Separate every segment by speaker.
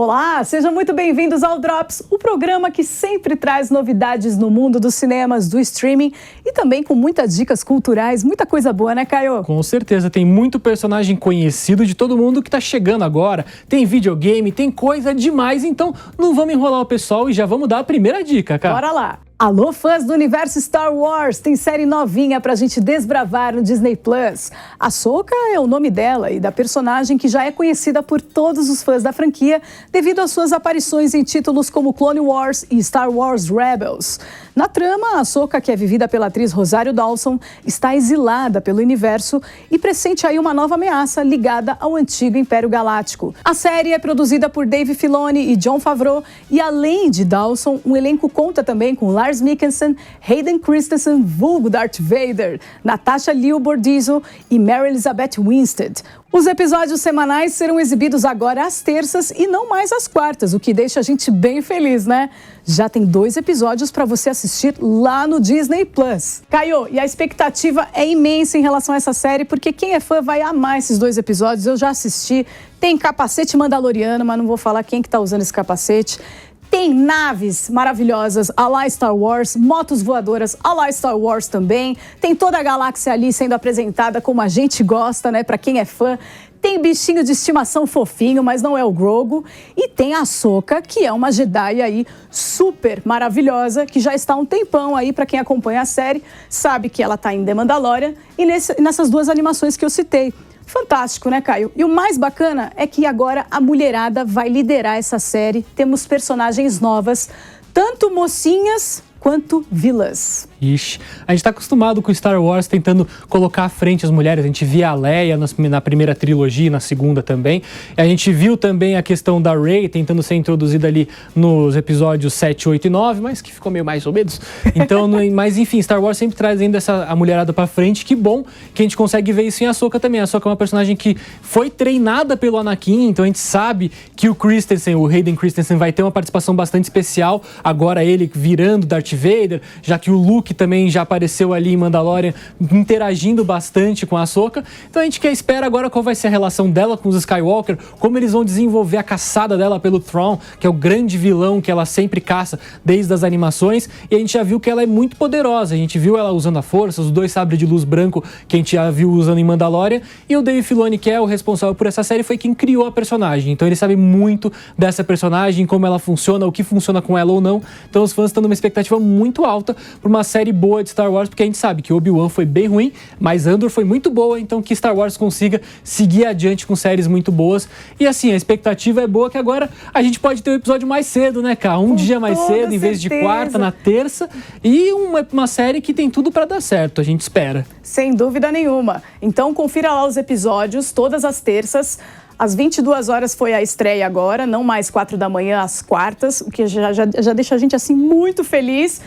Speaker 1: Olá, sejam muito bem-vindos ao Drops, o programa que sempre traz novidades no mundo dos cinemas, do streaming e também com muitas dicas culturais, muita coisa boa, né, Caio?
Speaker 2: Com certeza, tem muito personagem conhecido de todo mundo que tá chegando agora, tem videogame, tem coisa demais, então não vamos enrolar o pessoal e já vamos dar a primeira dica, cara.
Speaker 1: Bora lá! Alô, fãs do universo Star Wars! Tem série novinha pra gente desbravar no Disney Plus. Ahsoka é o nome dela e da personagem que já é conhecida por todos os fãs da franquia devido às suas aparições em títulos como Clone Wars e Star Wars Rebels. Na trama, a Ahsoka, que é vivida pela atriz Rosário Dawson, está exilada pelo universo e pressente aí uma nova ameaça ligada ao antigo Império Galáctico. A série é produzida por Dave Filoni e Jon Favreau e, além de Dawson, o elenco conta também com Lars Mikkelsen, Hayden Christensen, vulgo Darth Vader, Natasha Liu Bordizzo e Mary Elizabeth Winstead. Os episódios semanais serão exibidos agora às terças e não mais às quartas, o que deixa a gente bem feliz, né? Já tem 2 episódios para você assistir lá no Disney Plus. Caio, e a expectativa é imensa em relação a essa série, porque quem é fã vai amar esses 2 episódios. Eu já assisti, tem capacete mandaloriano, mas não vou falar quem que tá usando esse capacete. Tem naves maravilhosas a la Star Wars, motos voadoras a la Star Wars também. Tem toda a galáxia ali sendo apresentada como a gente gosta, né? Pra quem é fã. Tem bichinho de estimação fofinho, mas não é o Grogu. E tem a Ahsoka, que é uma Jedi aí super maravilhosa, que já está há um tempão aí, pra quem acompanha a série, sabe que ela tá em The Mandalorian e nessas 2 animações que eu citei. Fantástico, né, Caio? E o mais bacana é que agora a mulherada vai liderar essa série. Temos personagens novas, tanto mocinhas quanto vilãs.
Speaker 2: Ixi, a gente tá acostumado com Star Wars tentando colocar à frente as mulheres. A gente via a Leia na primeira trilogia e na segunda também. E a gente viu também a questão da Rey tentando ser introduzida ali nos episódios 7, 8 e 9, mas que ficou meio mais ou menos. Então, mas enfim, Star Wars sempre traz ainda a mulherada pra frente. Que bom que a gente consegue ver isso em Ahsoka também. A Ahsoka é uma personagem que foi treinada pelo Anakin, então a gente sabe que o Hayden Christensen vai ter uma participação bastante especial. Agora ele virando Darth Vader, já que o Luke também já apareceu ali em Mandalorian interagindo bastante com a Ahsoka. Então a gente espera agora qual vai ser a relação dela com os Skywalker, como eles vão desenvolver a caçada dela pelo Thrawn, que é o grande vilão que ela sempre caça desde as animações, e a gente já viu que ela é muito poderosa. A gente viu ela usando a força, os 2 sabres de luz branco que a gente já viu usando em Mandalorian, e o Dave Filoni, que é o responsável por essa série, foi quem criou a personagem. Então ele sabe muito dessa personagem, como ela funciona, o que funciona com ela ou não. Então os fãs estão numa expectativa muito alta por uma série boa de Star Wars, porque a gente sabe que Obi-Wan foi bem ruim, mas Andor foi muito boa, então que Star Wars consiga seguir adiante com séries muito boas. E assim, a expectativa é boa que agora a gente pode ter o episódio mais cedo, né, cara? Um dia mais cedo, em vez de quarta, na terça. E uma série que tem tudo pra dar certo, a gente espera.
Speaker 1: Sem dúvida nenhuma. Então confira lá os episódios, todas as terças. Às 22 horas foi a estreia agora, não mais 4 da manhã às quartas, o que já deixa a gente assim muito feliz.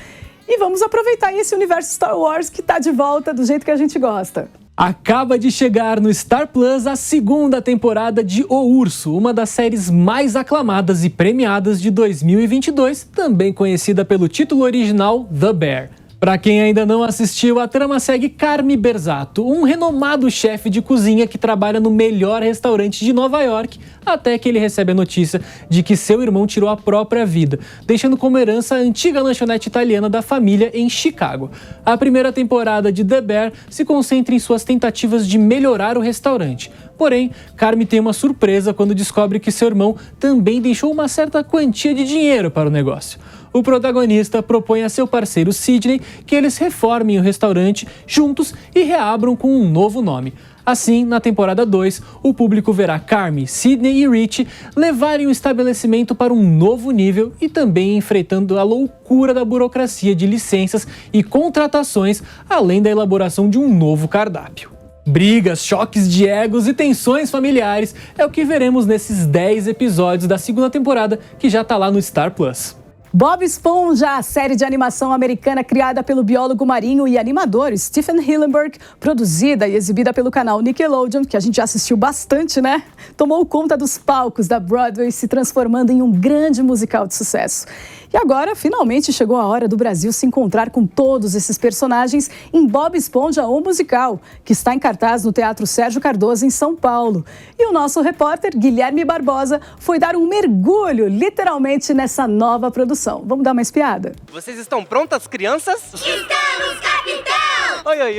Speaker 1: E vamos aproveitar esse universo Star Wars que tá de volta do jeito que a gente gosta.
Speaker 2: Acaba de chegar no Star Plus a 2ª temporada de O Urso, uma das séries mais aclamadas e premiadas de 2022, também conhecida pelo título original The Bear. Para quem ainda não assistiu, a trama segue Carme Berzato, um renomado chefe de cozinha que trabalha no melhor restaurante de Nova York, até que ele recebe a notícia de que seu irmão tirou a própria vida, deixando como herança a antiga lanchonete italiana da família em Chicago. A primeira temporada de The Bear se concentra em suas tentativas de melhorar o restaurante. Porém, Carme tem uma surpresa quando descobre que seu irmão também deixou uma certa quantia de dinheiro para o negócio. O protagonista propõe a seu parceiro Sidney que eles reformem o restaurante juntos e reabram com um novo nome. Assim, na temporada 2, o público verá Carme, Sidney e Rich levarem o estabelecimento para um novo nível e também enfrentando a loucura da burocracia de licenças e contratações, além da elaboração de um novo cardápio. Brigas, choques de egos e tensões familiares é o que veremos nesses 10 episódios da 2ª temporada que já tá lá no Star Plus.
Speaker 1: Bob Esponja, a série de animação americana criada pelo biólogo marinho e animador Stephen Hillenburg, produzida e exibida pelo canal Nickelodeon, que a gente já assistiu bastante, né? Tomou conta dos palcos da Broadway, se transformando em um grande musical de sucesso. E agora, finalmente, chegou a hora do Brasil se encontrar com todos esses personagens em Bob Esponja, o musical, que está em cartaz no Teatro Sérgio Cardoso, em São Paulo. E o nosso repórter, Guilherme Barbosa, foi dar um mergulho, literalmente, nessa nova produção. Vamos dar uma espiada?
Speaker 3: Vocês estão prontas, crianças?
Speaker 4: Estamos, capitão!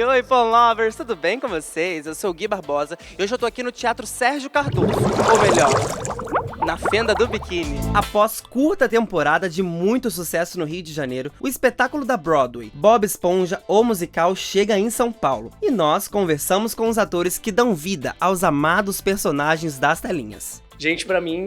Speaker 3: Oi, Fun Lovers, tudo bem com vocês? Eu sou o Gui Barbosa e hoje eu tô aqui no Teatro Sérgio Cardoso, ou melhor, na Fenda do Biquíni. Após curta temporada de muito sucesso no Rio de Janeiro, o espetáculo da Broadway, Bob Esponja, o musical, chega em São Paulo. E nós conversamos com os atores que dão vida aos amados personagens das telinhas.
Speaker 5: Gente, pra mim,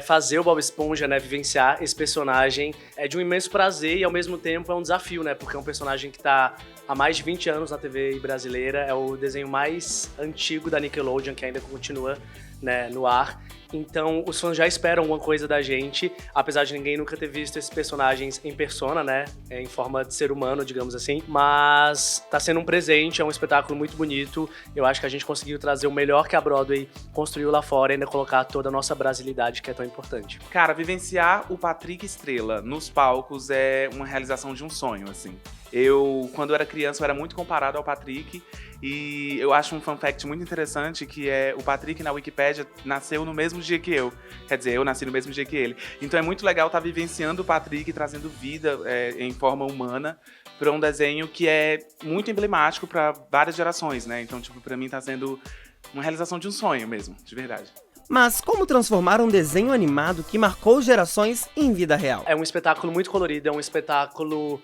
Speaker 5: fazer o Bob Esponja, né, vivenciar esse personagem é de um imenso prazer e ao mesmo tempo é um desafio, né, porque é um personagem que tá há mais de 20 anos na TV brasileira, é o desenho mais antigo da Nickelodeon, que ainda continua, né, no ar. Então, os fãs já esperam alguma coisa da gente, apesar de ninguém nunca ter visto esses personagens em persona, né, em forma de ser humano, digamos assim. Mas tá sendo um presente, é um espetáculo muito bonito. Eu acho que a gente conseguiu trazer o melhor que a Broadway construiu lá fora e ainda colocar toda a nossa brasilidade, que é tão importante.
Speaker 6: Cara, vivenciar o Patrick Estrela nos palcos é uma realização de um sonho, assim. Quando eu era criança, eu era muito comparado ao Patrick, e eu acho um fun fact muito interessante, que é o Patrick na Wikipédia nasceu no mesmo dia que eu. Quer dizer, eu nasci no mesmo dia que ele. Então é muito legal estar vivenciando o Patrick, trazendo vida em forma humana para um desenho que é muito emblemático para várias gerações, né? Então, tipo, para mim tá sendo uma realização de um sonho mesmo, de verdade.
Speaker 3: Mas como transformar um desenho animado que marcou gerações em vida real?
Speaker 5: É um espetáculo muito colorido, é um espetáculo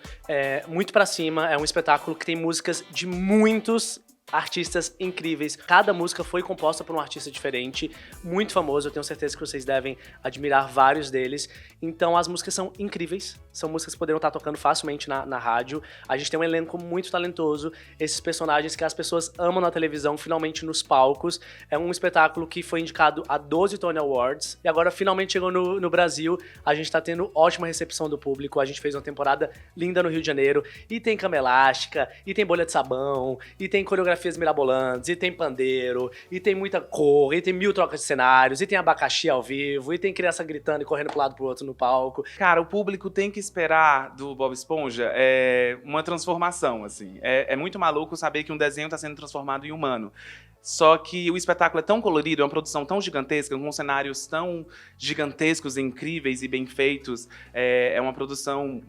Speaker 5: muito pra cima, é um espetáculo que tem músicas de muitos artistas incríveis. Cada música foi composta por um artista diferente, muito famoso. Eu tenho certeza que vocês devem admirar vários deles. Então as músicas são incríveis, são músicas que poderiam estar tocando facilmente na rádio. A gente tem um elenco muito talentoso, esses personagens que as pessoas amam na televisão, finalmente nos palcos. É um espetáculo que foi indicado a 12 Tony Awards e agora finalmente chegou no Brasil. A gente tá tendo ótima recepção do público, a gente fez uma temporada linda no Rio de Janeiro, e tem cama elástica, e tem bolha de sabão, e tem coreografia mirabolantes, e tem pandeiro, e tem muita cor, e tem 1000 trocas de cenários, e tem abacaxi ao vivo, e tem criança gritando e correndo pro lado pro outro no palco.
Speaker 6: Cara, o público tem que esperar do Bob Esponja uma transformação, assim. É muito maluco saber que um desenho tá sendo transformado em humano. Só que o espetáculo é tão colorido, é uma produção tão gigantesca, com cenários tão gigantescos, incríveis e bem feitos. É uma produção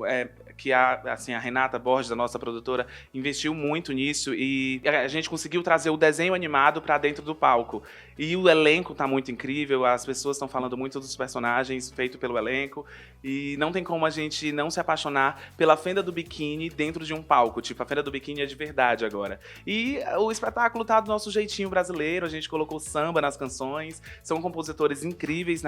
Speaker 6: que a Renata Borges, a nossa produtora, investiu muito nisso e a gente conseguiu trazer o desenho animado para dentro do palco. E o elenco tá muito incrível, as pessoas estão falando muito dos personagens feitos pelo elenco e não tem como a gente não se apaixonar pela Fenda do Biquíni dentro de um palco. Tipo, a Fenda do Biquíni é de verdade agora. E o espetáculo tá do nosso jeitinho brasileiro, a gente colocou samba nas canções, são compositores incríveis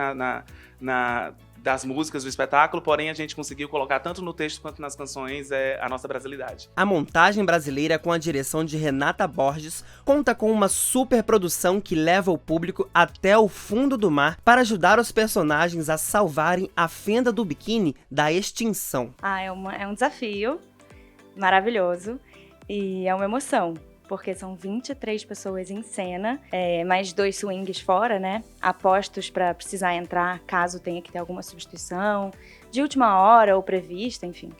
Speaker 6: das músicas do espetáculo, porém a gente conseguiu colocar tanto no texto quanto nas canções a nossa brasilidade.
Speaker 3: A montagem brasileira, com a direção de Renata Borges, conta com uma super produção que leva o público até o fundo do mar para ajudar os personagens a salvarem a Fenda do Biquíni da extinção.
Speaker 7: É um desafio maravilhoso e é uma emoção, porque são 23 pessoas em cena, mais 2 swings fora, né? Apostos para precisar entrar, caso tenha que ter alguma substituição, de última hora ou prevista, enfim.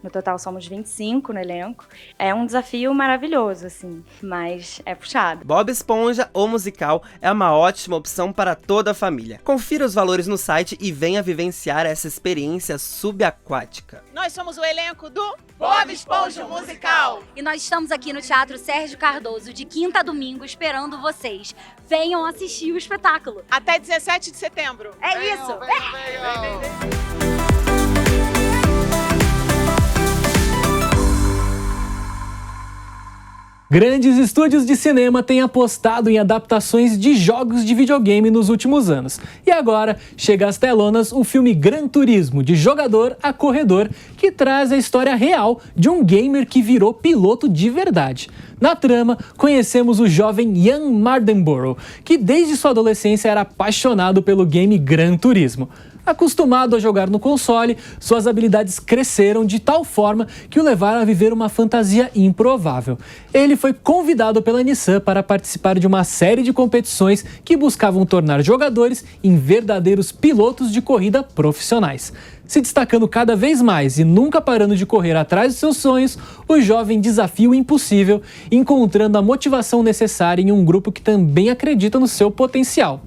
Speaker 7: No total somos 25 no elenco. É um desafio maravilhoso, assim, mas é puxado.
Speaker 3: Bob Esponja, o musical, é uma ótima opção para toda a família. Confira os valores no site e venha vivenciar essa experiência subaquática.
Speaker 8: Nós somos o elenco do Bob Esponja Musical.
Speaker 4: E nós estamos aqui no Teatro Sérgio Cardoso, de quinta a domingo, esperando vocês. Venham assistir o espetáculo.
Speaker 8: Até 17 de setembro.
Speaker 4: Isso!
Speaker 6: Venham.
Speaker 2: Grandes estúdios de cinema têm apostado em adaptações de jogos de videogame nos últimos anos. E agora chega às telonas o filme Gran Turismo, de jogador a corredor, que traz a história real de um gamer que virou piloto de verdade. Na trama, conhecemos o jovem Ian Mardenborough, que desde sua adolescência era apaixonado pelo game Gran Turismo. Acostumado a jogar no console, suas habilidades cresceram de tal forma que o levaram a viver uma fantasia improvável. Ele foi convidado pela Nissan para participar de uma série de competições que buscavam tornar jogadores em verdadeiros pilotos de corrida profissionais. Se destacando cada vez mais e nunca parando de correr atrás dos seus sonhos, o jovem desafia o impossível, encontrando a motivação necessária em um grupo que também acredita no seu potencial.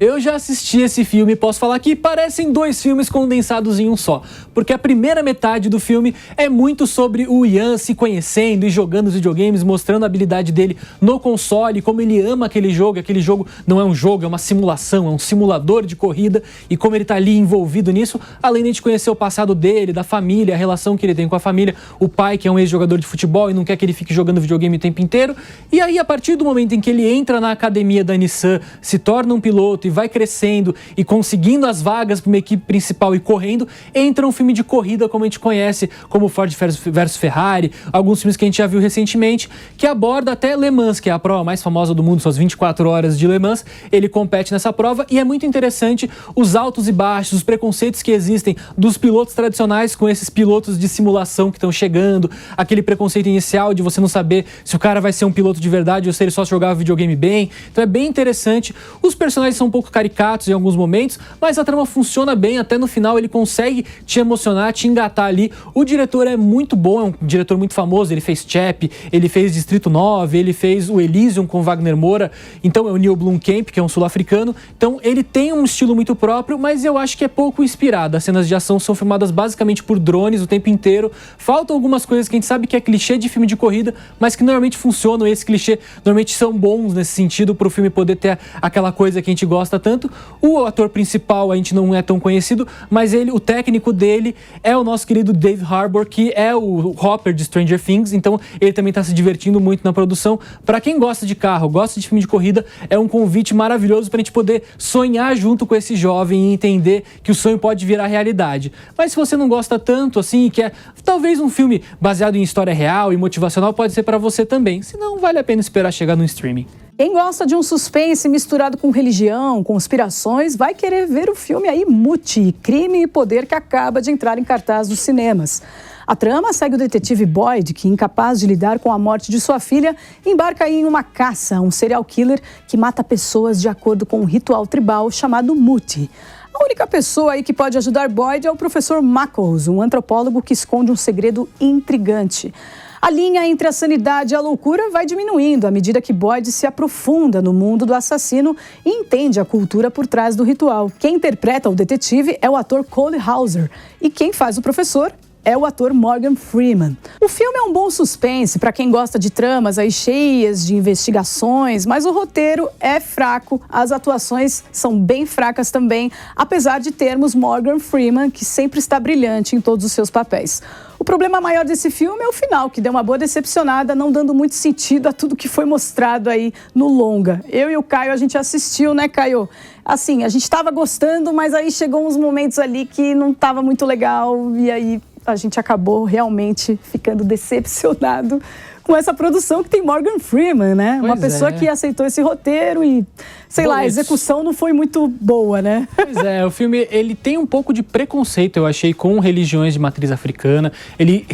Speaker 2: Eu já assisti esse filme e posso falar que parecem 2 filmes condensados em um só, porque a primeira metade do filme é muito sobre o Ian se conhecendo e jogando os videogames, mostrando a habilidade dele no console, como ele ama aquele jogo não é um jogo, é uma simulação, é um simulador de corrida, e como ele tá ali envolvido nisso, além de a gente conhecer o passado dele, da família, a relação que ele tem com a família, o pai que é um ex-jogador de futebol e não quer que ele fique jogando videogame o tempo inteiro, e aí a partir do momento em que ele entra na academia da Nissan, se torna um piloto e vai crescendo e conseguindo as vagas para uma equipe principal e correndo, entra um filme de corrida como a gente conhece, como Ford vs Ferrari, alguns filmes que a gente já viu recentemente, que aborda até Le Mans, que é a prova mais famosa do mundo, suas 24 horas de Le Mans. Ele compete nessa prova e é muito interessante os altos e baixos, os preconceitos que existem dos pilotos tradicionais com esses pilotos de simulação que estão chegando, aquele preconceito inicial de você não saber se o cara vai ser um piloto de verdade ou se ele só jogava videogame bem. Então é bem interessante. Os personagens são um pouco caricatos em alguns momentos, mas a trama funciona bem, até no final ele consegue te emocionar, te engatar ali. O diretor é muito bom, é um diretor muito famoso, ele fez Chap, ele fez Distrito 9, ele fez o Elysium com Wagner Moura, então é o Neil Blomkamp, que é um sul-africano, então ele tem um estilo muito próprio, mas eu acho que é pouco inspirado. As cenas de ação são filmadas basicamente por drones o tempo inteiro, faltam algumas coisas que a gente sabe que é clichê de filme de corrida, mas que normalmente funcionam, esse clichê normalmente são bons nesse sentido, para o filme poder ter aquela coisa que a gente gosta tanto. O ator principal a gente não é tão conhecido, mas o técnico dele é o nosso querido Dave Harbour, que é o Hopper de Stranger Things, então ele também está se divertindo muito na produção. Para quem gosta de carro, gosta de filme de corrida, é um convite maravilhoso para a gente poder sonhar junto com esse jovem e entender que o sonho pode virar realidade. Mas se você não gosta tanto assim e quer talvez um filme baseado em história real e motivacional, pode ser para você também, senão vale a pena esperar chegar no streaming.
Speaker 1: Quem gosta de um suspense misturado com religião, conspirações, vai querer ver o filme aí Muti, Crime e Poder, que acaba de entrar em cartaz dos cinemas. A trama segue o detetive Boyd, que, incapaz de lidar com a morte de sua filha, embarca aí em uma caça a um serial killer que mata pessoas de acordo com um ritual tribal chamado Muti. A única pessoa aí que pode ajudar Boyd é o professor Mackles, um antropólogo que esconde um segredo intrigante. A linha entre a sanidade e a loucura vai diminuindo à medida que Boyd se aprofunda no mundo do assassino e entende a cultura por trás do ritual. Quem interpreta o detetive é o ator Cole Hauser e quem faz o professor é o ator Morgan Freeman. O filme é um bom suspense para quem gosta de tramas aí cheias de investigações, mas o roteiro é fraco, as atuações são bem fracas também, apesar de termos Morgan Freeman, que sempre está brilhante em todos os seus papéis. O problema maior desse filme é o final, que deu uma boa decepcionada, não dando muito sentido a tudo que foi mostrado aí no longa. Eu e o Caio, a gente assistiu, né, Caio? Assim, a gente estava gostando, mas aí chegou uns momentos ali que não estava muito legal e aí a gente acabou realmente ficando decepcionado com essa produção que tem Morgan Freeman, né? Uma pessoa que aceitou esse roteiro e, sei lá, a execução não foi muito boa, né?
Speaker 2: Pois é, o filme, ele tem um pouco de preconceito, eu achei, com religiões de matriz africana. Ele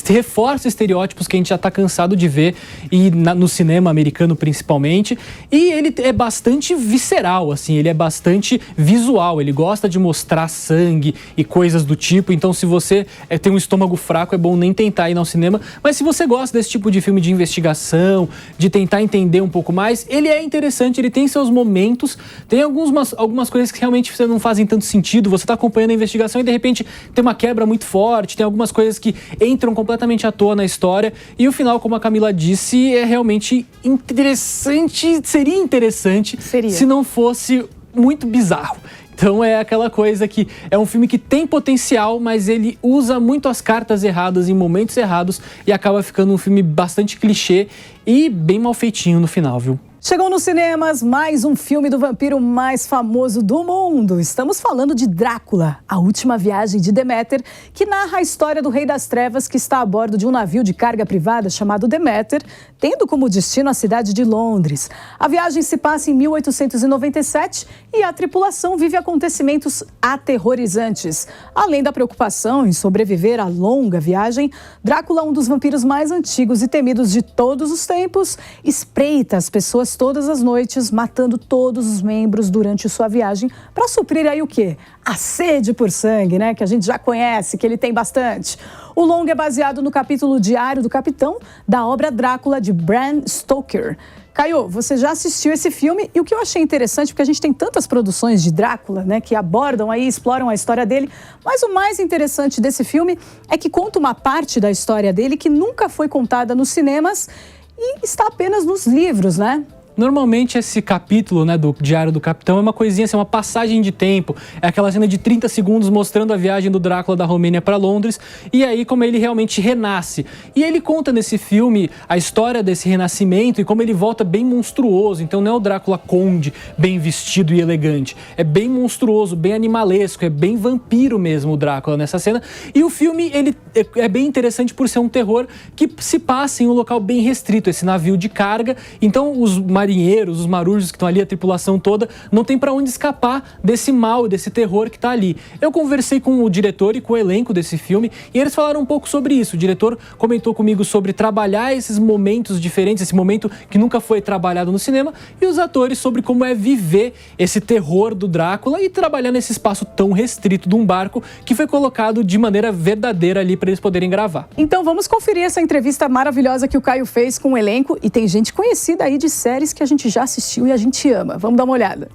Speaker 2: reforça estereótipos que a gente já tá cansado de ver, e no cinema americano principalmente. E ele é bastante visceral, assim, ele é bastante visual. Ele gosta de mostrar sangue e coisas do tipo. Então, se você tem um estômago fraco, é bom nem tentar ir ao cinema. Mas se você gosta desse tipo de filme de investigação, de tentar entender um pouco mais, ele é interessante, ele tem seus momentos, tem algumas coisas que realmente não fazem tanto sentido, você tá acompanhando a investigação e de repente tem uma quebra muito forte, tem algumas coisas que entram completamente à toa na história, e o final, como a Camila disse, é realmente interessante, seria interessante se não fosse muito bizarro. Então é aquela coisa que é um filme que tem potencial, mas ele usa muito as cartas erradas em momentos errados e acaba ficando um filme bastante clichê e bem mal feitinho no final, viu?
Speaker 1: Chegou nos cinemas mais um filme do vampiro mais famoso do mundo. Estamos falando de Drácula, a última viagem de Deméter, que narra a história do Rei das Trevas que está a bordo de um navio de carga privada chamado Deméter, tendo como destino a cidade de Londres. A viagem se passa em 1897 e a tripulação vive acontecimentos aterrorizantes. Além da preocupação em sobreviver à longa viagem, Drácula, um dos vampiros mais antigos e temidos de todos os tempos, espreita as pessoas todas as noites, matando todos os membros durante sua viagem, para suprir aí o quê? A sede por sangue, né? Que a gente já conhece, que ele tem bastante. O longa é baseado no capítulo Diário do Capitão, da obra Drácula, de Bram Stoker. Caio, você já assistiu esse filme e o que eu achei interessante, porque a gente tem tantas produções de Drácula, né, que abordam aí, exploram a história dele, mas o mais interessante desse filme é que conta uma parte da história dele que nunca foi contada nos cinemas e está apenas nos livros, né?
Speaker 2: Normalmente esse capítulo, né, do Diário do Capitão é uma coisinha assim, uma passagem de tempo. É aquela cena de 30 segundos mostrando a viagem do Drácula da Romênia para Londres e aí como ele realmente renasce. E ele conta nesse filme a história desse renascimento e como ele volta bem monstruoso. Então não é o Drácula conde, bem vestido e elegante. É bem monstruoso, bem animalesco, é bem vampiro mesmo o Drácula nessa cena. E o filme ele é bem interessante por ser um terror que se passa em um local bem restrito, esse navio de carga. Então os marinheiros, os marujos que estão ali, a tripulação toda, não tem para onde escapar desse mal, desse terror que está ali. Eu conversei com o diretor e com o elenco desse filme e eles falaram um pouco sobre isso. O diretor comentou comigo sobre trabalhar esses momentos diferentes, esse momento que nunca foi trabalhado no cinema, e os atores sobre como é viver esse terror do Drácula e trabalhar nesse espaço tão restrito de um barco que foi colocado de maneira verdadeira ali para eles poderem gravar.
Speaker 1: Então vamos conferir essa entrevista maravilhosa que o Caio fez com o elenco, e tem gente conhecida aí de séries que a gente já assistiu e a gente ama. Vamos dar uma olhada.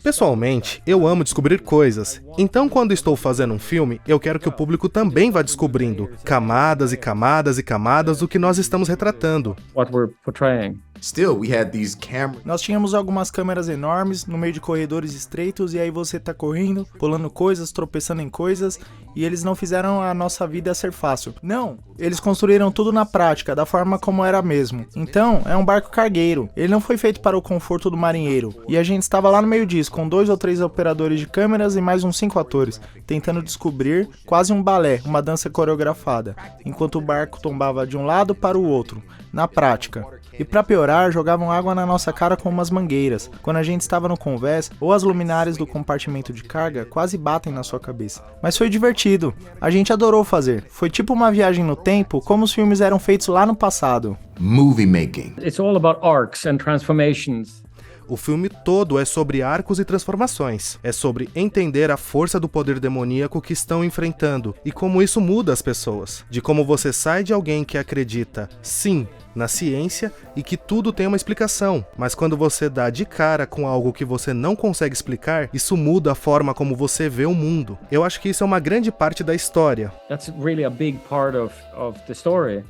Speaker 9: Pessoalmente, eu amo descobrir coisas. Então, quando estou fazendo um filme, eu quero que o público também vá descobrindo camadas e camadas e camadas do que nós estamos retratando.
Speaker 10: Nós tínhamos algumas câmeras enormes no meio de corredores estreitos e aí você tá correndo, pulando coisas, tropeçando em coisas, e eles não fizeram a nossa vida ser fácil. Não, eles construíram tudo na prática, da forma como era mesmo. Então, é um barco cargueiro. Ele não foi feito para o conforto do marinheiro. E a gente estava lá no meio disso, com 2 ou 3 operadores de câmeras e mais uns 5 atores, tentando descobrir quase um balé, uma dança coreografada, enquanto o barco tombava de um lado para o outro, na prática. E pra piorar, jogavam água na nossa cara com umas mangueiras. Quando a gente estava no convés, ou as luminárias do compartimento de carga quase batem na sua cabeça. Mas foi divertido. A gente adorou fazer. Foi tipo uma viagem no tempo, como os filmes eram feitos lá no passado.
Speaker 11: Movie making.
Speaker 12: It's all about arcs and transformations.
Speaker 9: O filme todo é sobre arcos e transformações. É sobre entender a força do poder demoníaco que estão enfrentando e como isso muda as pessoas. De como você sai de alguém que acredita, sim, na ciência e que tudo tem uma explicação, mas quando você dá de cara com algo que você não consegue explicar, isso muda a forma como você vê o mundo. Eu acho que isso é uma grande parte da história.
Speaker 12: That's really a big part of the story.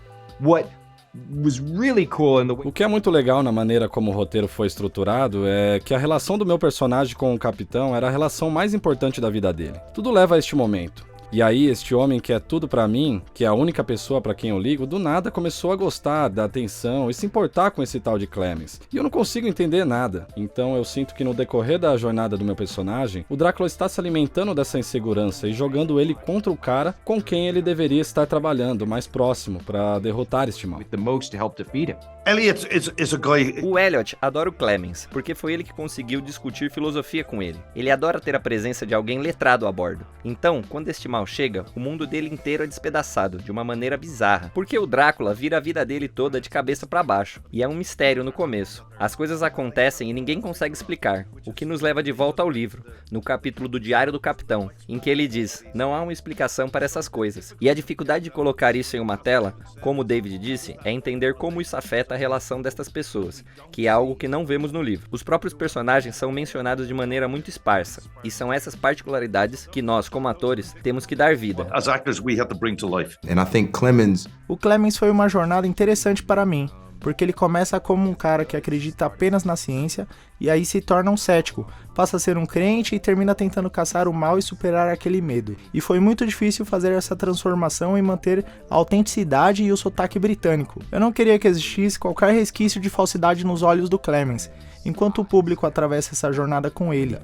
Speaker 13: O que é muito legal na maneira como o roteiro foi estruturado é que a relação do meu personagem com o capitão era a relação mais importante da vida dele. Tudo leva a este momento. E aí, este homem que é tudo pra mim, que é a única pessoa pra quem eu ligo, do nada começou a gostar da atenção e se importar com esse tal de Clemens. E eu não consigo entender nada. Então eu sinto que no decorrer da jornada do meu personagem, o Drácula está se alimentando dessa insegurança e jogando ele contra o cara com quem ele deveria estar trabalhando mais próximo pra derrotar este mal.
Speaker 14: O Elliot adora o Clemens, porque foi ele que conseguiu discutir filosofia com ele. Ele adora ter a presença de alguém letrado a bordo. Então, quando este mal chega, o mundo dele inteiro é despedaçado, de uma maneira bizarra. Porque o Drácula vira a vida dele toda de cabeça pra baixo. E é um mistério no começo. As coisas acontecem e ninguém consegue explicar. O que nos leva de volta ao livro, no capítulo do Diário do Capitão, em que ele diz, não há uma explicação para essas coisas. E a dificuldade de colocar isso em uma tela, como o David disse, é entender como isso afeta a relação destas pessoas, que é algo que não vemos no livro. Os próprios personagens são mencionados de maneira muito esparsa, e são essas particularidades que nós, como atores, temos que dar vida.
Speaker 10: O Clemens foi uma jornada interessante para mim, porque ele começa como um cara que acredita apenas na ciência e aí se torna um cético, passa a ser um crente e termina tentando caçar o mal e superar aquele medo. E foi muito difícil fazer essa transformação e manter a autenticidade e o sotaque britânico. Eu não queria que existisse qualquer resquício de falsidade nos olhos do Clemens, enquanto o público atravessa essa jornada com ele.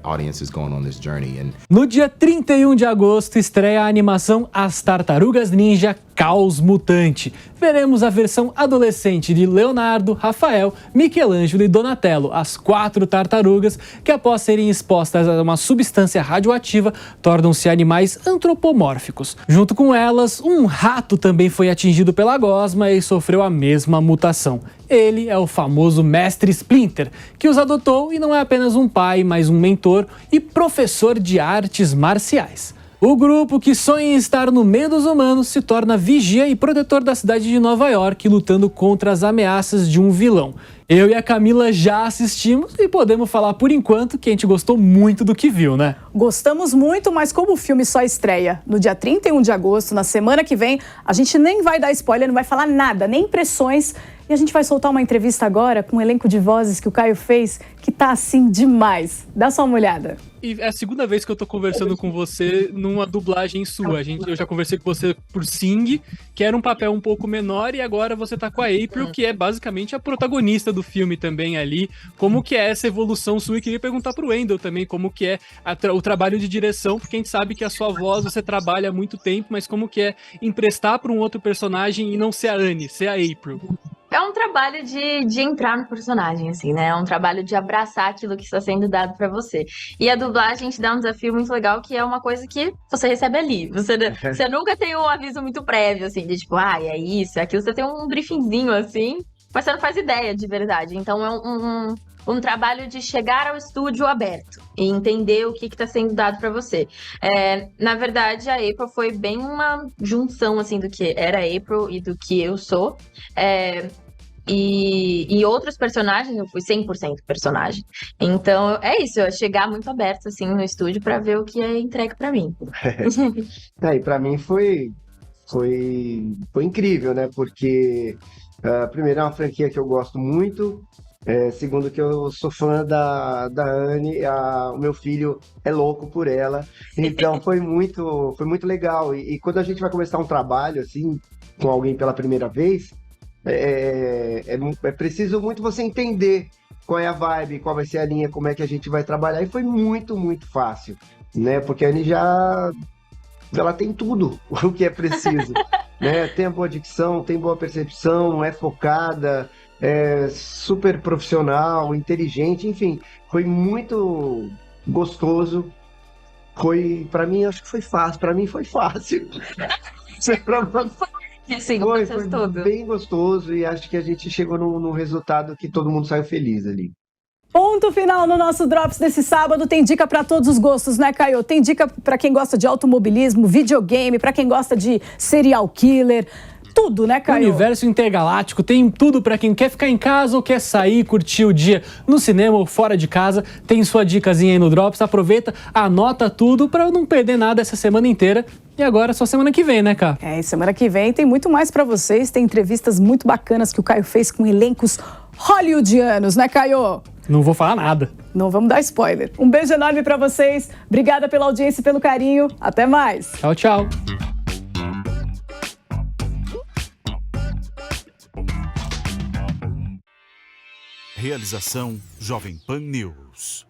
Speaker 2: No dia 31 de agosto, estreia a animação As Tartarugas Ninja Caos Mutante. Veremos a versão adolescente de Leonardo, Rafael, Michelangelo e Donatello, as 4 tartarugas que, após serem expostas a uma substância radioativa, tornam-se animais antropomórficos. Junto com elas, um rato também foi atingido pela gosma e sofreu a mesma mutação. Ele é o famoso Mestre Splinter, que os adotou e não é apenas um pai, mas um mentor e professor de artes marciais. O grupo, que sonha em estar no meio dos humanos, se torna vigia e protetor da cidade de Nova York, lutando contra as ameaças de um vilão. Eu e a Camila já assistimos e podemos falar por enquanto que a gente gostou muito do que viu, né?
Speaker 1: Gostamos muito, mas como o filme só estreia no dia 31 de agosto, na semana que vem, a gente nem vai dar spoiler, não vai falar nada, nem impressões. E a gente vai soltar uma entrevista agora com um elenco de vozes que o Caio fez, que tá assim demais. Dá só uma olhada.
Speaker 2: E é a segunda vez que eu tô conversando com você numa dublagem sua. Eu já conversei com você por Sing, que era um papel um pouco menor, e agora você tá com a April, que é basicamente a protagonista do filme também ali. Como que é essa evolução sua? E queria perguntar pro Wendel também como que é o trabalho de direção, porque a gente sabe que a sua voz você trabalha há muito tempo, mas como que é emprestar pra um outro personagem e não ser a Annie, ser a April?
Speaker 11: É um trabalho de entrar no personagem, assim, né? É um trabalho de abraçar aquilo que está sendo dado pra você. E a dublagem te dá um desafio muito legal, que é uma coisa que você recebe ali. Você nunca tem um aviso muito prévio, assim, de tipo, é isso, é aquilo. Você tem um briefingzinho, assim, mas você não faz ideia de verdade. Então é um trabalho de chegar ao estúdio aberto e entender o que está sendo dado para você. Na verdade, a April foi bem uma junção, assim, do que era a April e do que eu sou. E outros personagens, eu fui 100% personagem. Então, é isso, eu chegar muito aberto, assim, no estúdio para ver o que é entregue para mim.
Speaker 15: E para mim foi incrível, né? Porque, primeiro, é uma franquia que eu gosto muito. Segundo, que eu sou fã da Annie, o meu filho é louco por ela, então foi muito legal. E quando a gente vai começar um trabalho assim com alguém pela primeira vez, é preciso muito você entender qual é a vibe, qual vai ser a linha, como é que a gente vai trabalhar, e foi muito fácil, né? Porque a Annie ela tem tudo o que é preciso, né? Tem boa dicção, tem boa percepção, é focada, é super profissional, inteligente, enfim, foi muito gostoso. Pra mim, acho que foi fácil. Pra mim foi fácil.
Speaker 11: Sim,
Speaker 15: foi bem gostoso, e acho que a gente chegou num resultado que todo mundo saiu feliz ali.
Speaker 1: Ponto final no nosso Drops desse sábado. Tem dica para todos os gostos, né, Caio? Tem dica para quem gosta de automobilismo, videogame, para quem gosta de serial killer. Tudo, né, Caio?
Speaker 2: Universo intergaláctico, tem tudo pra quem quer ficar em casa ou quer sair, curtir o dia no cinema ou fora de casa. Tem sua dicasinha aí no Drops, aproveita, anota tudo pra não perder nada essa semana inteira. E agora só semana que vem, né, Cá?
Speaker 1: Semana que vem tem muito mais pra vocês, tem entrevistas muito bacanas que o Caio fez com elencos hollywoodianos, né, Caio?
Speaker 2: Não vou falar nada.
Speaker 1: Não vamos dar spoiler. Um beijo enorme pra vocês, obrigada pela audiência e pelo carinho, até mais.
Speaker 2: Tchau, tchau.
Speaker 16: Realização Jovem Pan News.